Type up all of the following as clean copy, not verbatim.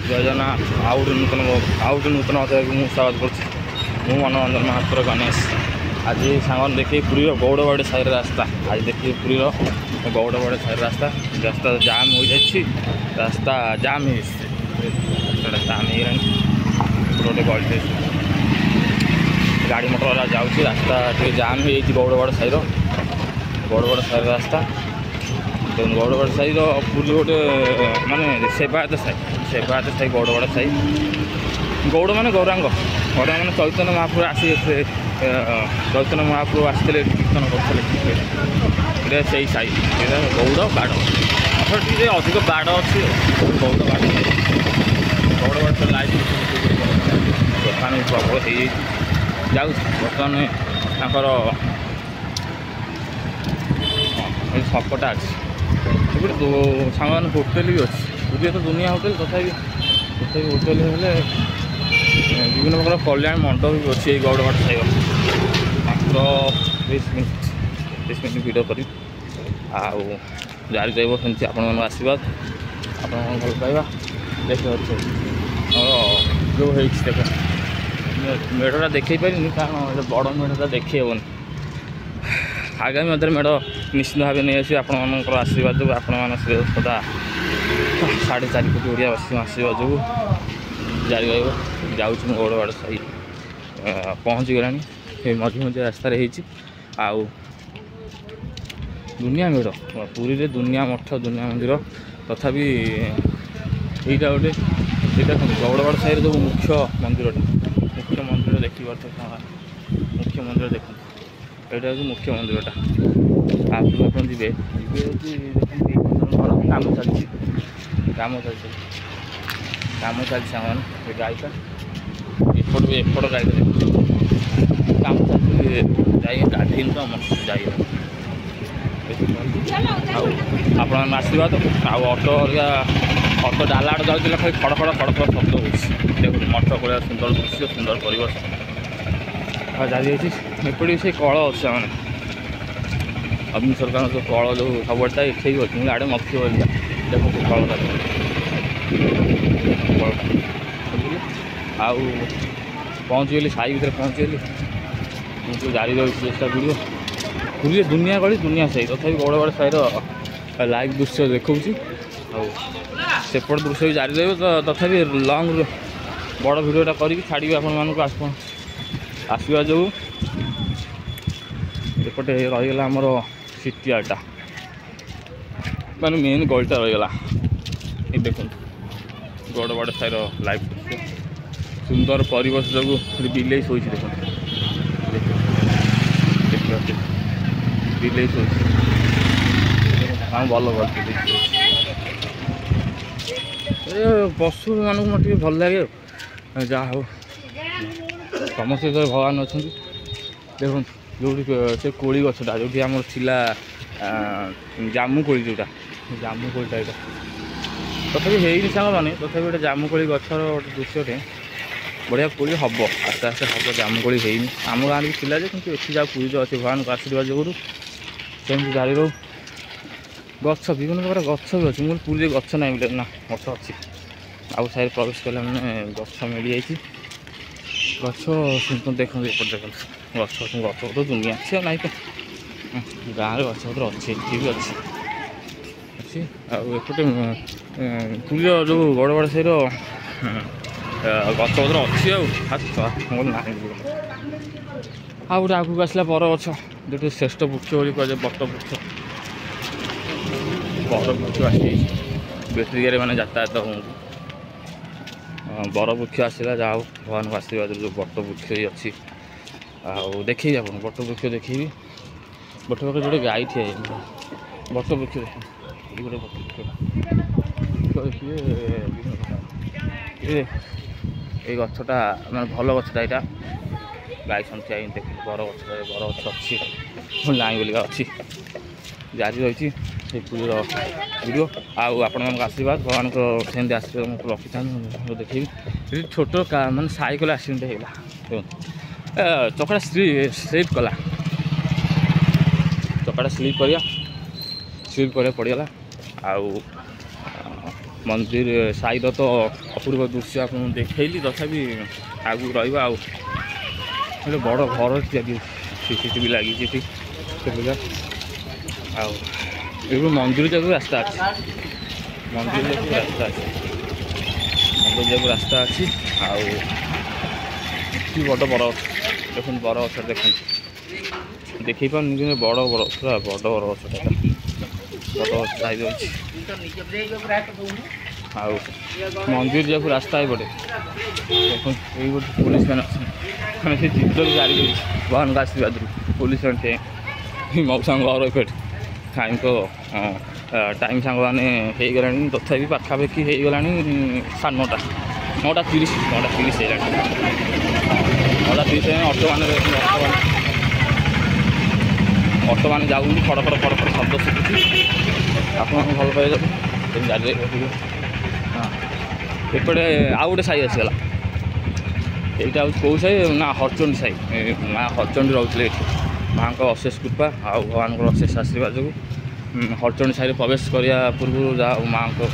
जय जगन्नाथ आउ गोटे नूतन अध्याय मुझे स्वागत करुँ मनोरंजन महापुर गणेश। आज सांग देखिए पुरी गौड़बाड़ी साइड रास्ता। आज देखिए पुरी गौड़बाड़ी साइड रास्ता रास्ता जाम हो जाए रास्ता जाम जाम गोटे गली गाड़ी मोटर जाऊँगी रास्ता जाम हो गौड़बाड़ साइड रास्ता गौड़बाड़ साई पुरी गोटे माने सेवायत साई गौड़बाड़ साई गौड़ माने गौरांग माने चैतन्य महाप्रभु आसी चैतन्य महाप्रभु आसते कीर्तन करते से साई गौड़ बाड़ टे अधिक बाड़ अच्छी गौड़ बाड़ गौड़बाड़ तो लाइट दुकान प्रबल हो जाऊँ बर्तमान छकटा अच्छी सामान होटेल भी अच्छी पुरी तो दुनिया होटेल तथापि होटेल हेल्ले विभिन्न प्रकार कल्याण मंडप भी अच्छी गौड़बाड़ साइड मात्र 20 मिनट भिडियो करी जारी रही सेमती आपण आशीर्वाद आप भल पाइबा देखिए जो देख मेढ़ा देखे पारे कारण बड़ मेढ़ा देखी हेनी आगामी मेढ़ निश्चित भाव नहीं आस आशीर्वाद जो आपण सदा 4.5 कोटी ओडिया आशीर्वाद जो जारी रही जाऊँ गौड़बाड़ साई पहुँची गला मझे मझे रास्तार आउ दुनिया मेढ़ पुरी रे दुनिया मठ दुनिया मंदिर तथापि यहाँ गोटे यहाँ गौड़बाड़ साई जो मुख्य मंदिर देखी मुख्य मंदिर देख यहाँ हूँ मुख्य मंदिरटा आप जी काम चलती काम चलती सामान गाईटा एपट भी एपट गाई काम चलती जाए गाधी तो मस्त जाए आप आशीर्वाद ऑटो ऑटो डाला आड़ जाऊँ खाली खड़ खड़ शब्द हो देखो मठ को सुंदर दृश्य सुंदर परिवेश जारी एपटे से कल अच्छे मैंने अग्नि सरकार जो कल जो सबटा ये अच्छे आड़े नथियो देखो कल आउ पहुँचीगली साई भर पहुँचीगली मुझे जारी रही चेष्टा वीडियो पुरी दुनिया गली दुनिया साई तथा गौड़बाड़ साई लाइव दृश्य देखा सेपट दृश्य भी जारी रही तथा लंग बड़ भिडटा करी छाड़ी आपण आसवा जो एपटे रहीगला आमर सीटियाटा माने मेन गलटा रहीगला ये देख गौड़बाड़ साई लाइव दृश्य सुंदर परिवेश जो बिले शोच देख बिले शोच भल करते पशु मानक मत भल लगे जहाँ हो समस्त भगवान अच्छा देख जो से कोड़ी गछटा जो आम जामुकोली जोटा जामुकोलीटा यहाँ तथापि है सांग मैंने तथापि गोटे जामुकोली गछर गोटे दृश्यटे बढ़िया कोली हम आस्ते आस्ते हम जामुकोली है आम गाँव भी थिला कि जा पुरी जो अच्छे भगवान को आशीर्वाद जो सेमती जारी रो गछ विभिन्न प्रकार गछ भी अच्छे मुझे पुरी गछ ना मिले ना गछ अच्छी आउ साइड प्रवेश कले मैंने गछ मिल जाए गछ देखो एपट देख गछ गछ तो दुनिया अच्छे ना तो गाँव गछ अच्छे ये भी अच्छे अच्छी आउटे पुरी जो गौड़बाड़ साई गछ पत्र अच्छी ना गोटे आगू आसला बर गछ जो श्रेष्ठ वृक्ष कहे बट वृक्ष बर वृक्ष आसी बेटरी मैंने यातायात हूँ बर वृक्ष आसला जहाँ भगवान को आशीर्वाद जो बट वृक्ष अच्छी आउ देखी आप बट वृक्ष देखी बट वृक्ष जो गाई थी बट वृक्ष देखिए गोटे बट वृक्ष देखिए ये गछटा मैं भल गछटा यहाँ गाई संख्या देख बर गछ अच्छी लाइन बोलिका अच्छी जारी रही पुरी वीडियो आपण आशीर्वाद भगवान को सेमती आशीर्वाद रखी था देखी छोट मानते साइकेल एक्सीडेंट होगा चकड़ा स्लीप कला चकड़ा स्लीप कर पड़गला मंदिर साइड तो अपूर्व दृश्य आपको देखली तथापि आगू रहा गोटे बड़ घर सीसीटीवी लगी मंदिर जाक रास्ता अच्छी मंदिर जाक रास्ता अच्छी मंदिर जाक रास्ता अच्छी बड़ बर देखो बर गछ देख देखी पानी बड़ बर पूरा बड़ बर गछटा बड़ गछ साइज अच्छी मंदिर जाक रास्ता पटे देख ये गोटे पुलिस मैंने मैंने से चित्र भी जारी भगवान का आशीर्वाद पुलिस मैंने मौसा घर एपट टाइम तो टाइम सांग मैंने हो गला तथापि पाखापाखि हो गला 9:30 9:30 9:30 ऑटो मैंने जाऊँ खड़खड़ खड़खड़ शब्द शुभुची आप भल पाए जारी हाँ एपटे आउ गोटे साई आसगला यहाँ हूँ कौ साई ना हरचंडी साई माँ हरचंडी रोते माँ को अशेष कृपा आउ भगवान को अशेष आशीर्वाद जो हरचंडी साई प्रवेश करने पूर्व जा माँ को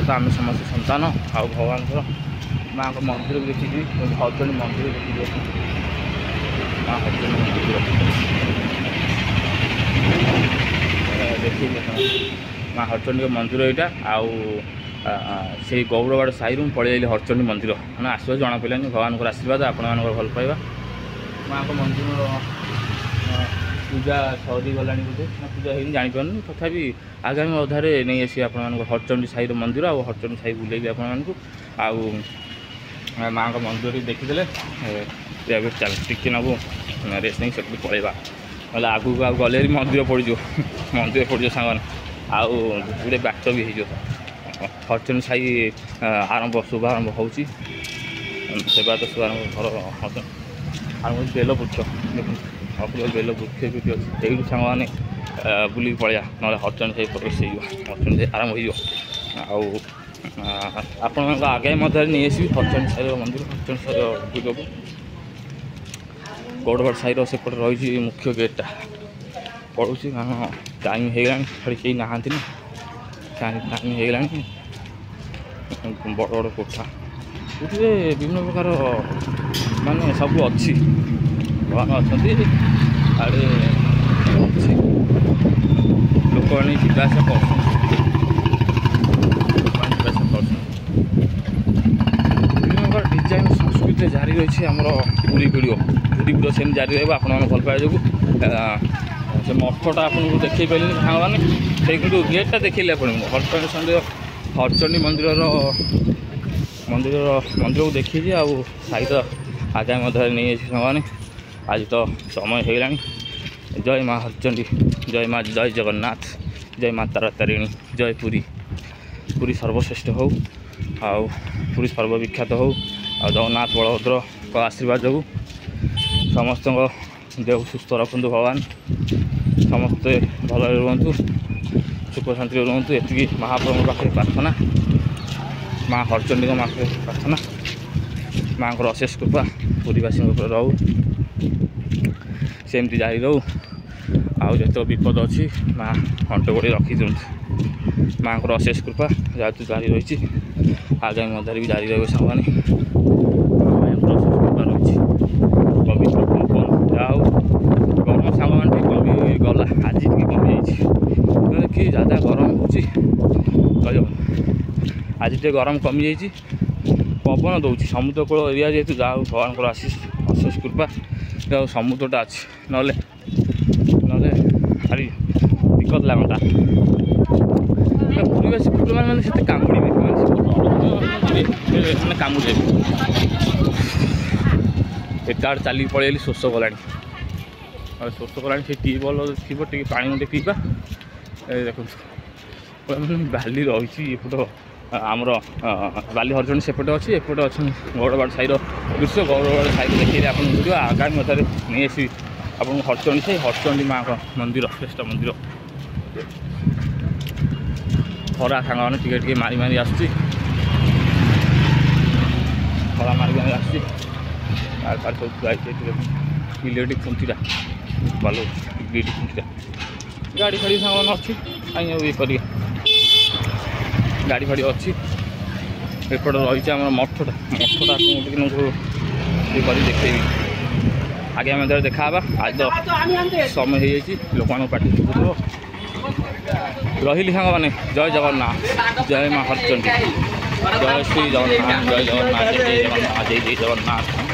तो आम समस्त सन्तान आउ भगवान माँ को मंदिर भी देखी हरचंडी मंदिर देखी माँ हरचंडी मंदिर देखिए माँ हरचंडी मंदिर यहाँ आउ से गौरवाड़ साई पलि हरचंडी मंदिर मैंने आसवा जना पड़ानी भगवान आशीर्वाद आपण मान भल पाइबा माँ को मंदिर पूजा सरी गला बोधे पूजा हो जापार तथापि आगामी अधारे नहीं आसी आप हरचंडी साई मंदिर आ हरचंडी साई बुलेबी आपण माँ को मंदिर देखीदे चल टिके नबू रेस्ट नहीं सब पलैबा ना आगू गले मंदिर पड़ज मंदिर पड़ज सांग आउ गोटे बाट भी हो हरचंडी साई आरंभ शुभारंभ हो सेवा तो शुभारंभ घर आरंभ बेल वृक्ष देखो बेल वृक्ष भी अच्छे यू सांग मैंने बुल पलैया ना हरचंडी साई प्रवेश हरचंडी साई आरंभ हो आपण आगे मध्य नहीं आसबि हरचंडी साई मंदिर हरचंडी साई पूजा गौड़वाड़ साई सेपट रही मुख्य गेटा पड़ोसी कारण टाइम हो गला कहीं नहां टाइम हो गला बड़ बड़ कोठा ये विभिन्न प्रकार माने सब अच्छी भगवान अच्छा आड़े अच्छी लोक मैंने जावासा कर डिजाइन संस्कृति जारी रही आमर पूरी वीडियो सेम जारी रहा आपण भल पाए जो से मठटा आपको देखी पारे सांग मैंने कि गेटा देखिए आप हरचंडी मंदिर को देखी आउ साई तो आगामी मध्य नहीं सांग मैंने आज तो समय हो गला जय माँ हरचंडी जय माँ जय जगन्नाथ जय माँ तारा तारिणी जय पुरी पुरी सर्वश्रेष्ठ हो आउ पुरी सर्वविख्यात हो आ जगन्नाथ बलभद्र को आशीर्वाद जो समस्त देह सुस्थ रखु भगवान समस्ते भल रुहतु सुख शांति रुहतु ये महाप्रभु पाखे प्रार्थना माँ हरचंडी पाखे प्रार्थना माँ को अशेष कृपा पूरीवासी रहू सेमती जारी रहू आउ जो विपद अच्छी माँ अंट गोड़े रखी दिखती माँ को अशेष कृपा जेहतु जारी रही आगामी मध्य भी जारी रही सांग मैंने जाओ गरम सांग मैंने कमी गला आज टी कमी जाइए कि ज़्यादा गरम हो आज टे गरम कमी जाइए पवन दौर समुद्र कूल एरिया जेहतु जाओ भगवान को अशेष कृपा समुद्रटा अच्छी ना भारी विकट लगता पूरीवासी कुकुर मैंने से कामुड़े मैंने कामुड़े एटा चली पलि शोष गला शोष गला से ट्यूबवेल थी पानी मुझे पीवा देखो बाली रही एपट आमर बाली हरचंडी सेपटे अच्छी एपटे अच्छे गौड़वाड़ साई दृश्य गौड़वाड़ साई देखिए आप वीडियो आगामी मध्य नहीं आसबि आप हरचंडी साई हरचंडी माँ का मंदिर श्रेष्ठ मंदिर खरा सांग मैंने टे मारी मारी आसुची खरा मारी मारी आसुची सब इलेक्ट्रिक खुंटीटा भल इलेक्ट्रिक खुंटीटा गाड़ी फाड़ी सांग मैंने अच्छी ये कर ଗାଡ଼ି ଫାଡ଼ି ଅଛି। ଏପଟେ ରହିଛି ଆମର ମଠଟା ଟିକେ ଇଏ କରି ଦେଖେଇବି। ଆଗେ ଆମେ ଯେତେବେଳେ ଦେଖା ହେବା। ଆଜି ତ ସମୟ ହେଇଯାଇଛି, ଲୋକମାନଙ୍କ ପାଟି ଶୁଭୁଥିବ। ରହିଲି ସାଙ୍ଗମାନେ, ଜୟ ଜଗନ୍ନାଥ, ଜୟ ମା ହରଚଣ୍ଡୀ, ଜୟ ଶ୍ରୀ ଜଗନ୍ନାଥ, ଜୟ ଜଗନ୍ନାଥ, ଜୟ ଜଗନ୍ନାଥ, ଜୟ ଜଗନ୍ନାଥ।